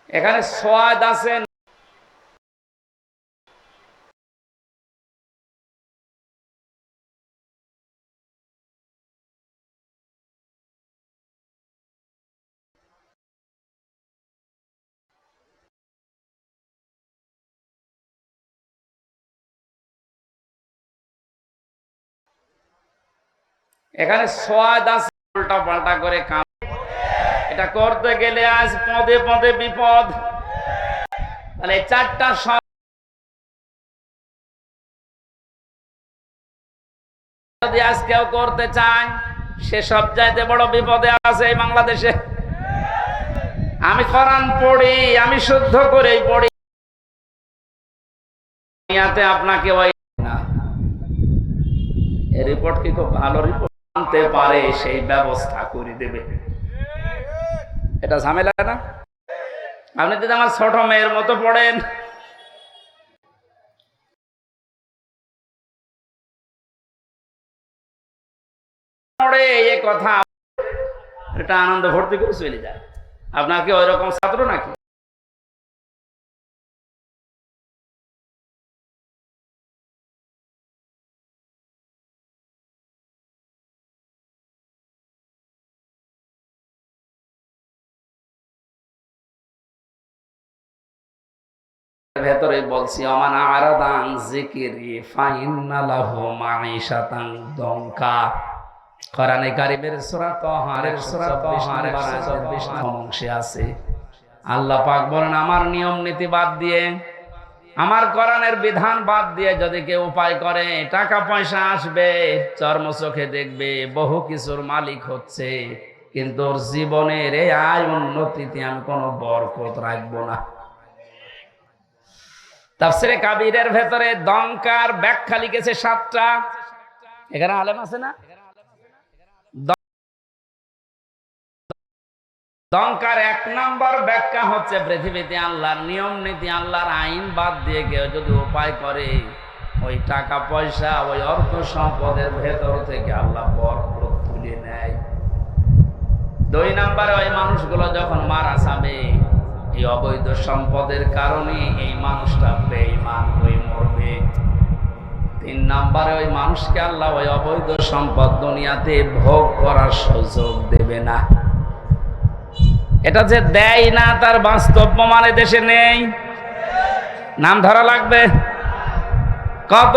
এখানে সোয়াদ আছে, এখানে সোয়াদ আছে, উল্টা পাল্টা করে কাম। এটা করতে গেলে আজ পদে পদে বিপদ। তাহলে এই চারটা যদি আজ কেউ করতে চায়, সে সব চাইতে বড় বিপদে আছে এই বাংলাদেশে। আমি কোরআন পড়ি, আমি শুদ্ধ করেই পড়ি, আপনাকে ওই না এই রিপোর্ট কি খুব ভালো রিপোর্ট আনতে পারে, সেই ব্যবস্থা করে দেবে। এটা ঝামেলা না? আপনি যদি আমার ছোট মেয়ের মতো পড়েন, এই কথা এটা আনন্দ ভর্তি করে চলে যায়। আপনার কি ওই রকম ছাত্র নাকি? ভেতরে বলছি আমানা আরাদান যিকরি ফাইন্না লাহু মাঈশাতান দঙ্কা। কোরআনে কারীমের সূরা তাহার 124 অংশে আছে আল্লাহ পাক বলেন, আমার নিয়ম নীতি বাদ দিয়ে, আমার কোরআনের বিধান বাদ দিয়ে যদি কেউ উপায় করে, টাকা পয়সা আসবে, চর্ম চোখে দেখবে, বহু কিছুর মালিক হচ্ছে, কিন্তু ওর জীবনের এই আয় উন্নতিতে আমি কোনো বরকত রাখবো না। তাফসীরে কাবীরের ভেতরে দঙ্কার ব্যাখ্যা লিখেছে 7টা। এখানে আলেম আছে না? দঙ্কার 1 নম্বর ব্যাখ্যা হচ্ছে, পৃথিবীতে আল্লাহর নিয়ম নীতি, আল্লাহর আইন বাদ দিয়ে কেউ যদি উপায় করে, ওই টাকা পয়সা, ওই অর্থ সম্পদের ভেতর থেকে আল্লাহ বরকত তুলে নেয়। 2 নম্বরে ওই মানুষগুলো যখন মারা যাবে, এই অবৈধ সম্পদের কারণে এই মানুষটা বেঈমান হয়ে মরবে। 3 নম্বরে ওই মানুষকে আল্লাহ ওই অবৈধ সম্পদ দুনিয়াতে ভোগ করার সুযোগ দেবে না। এটা যে দেয় না, তার বাস্তব প্রমাণ দেশে নেই। নাম ধরা লাগবে। কত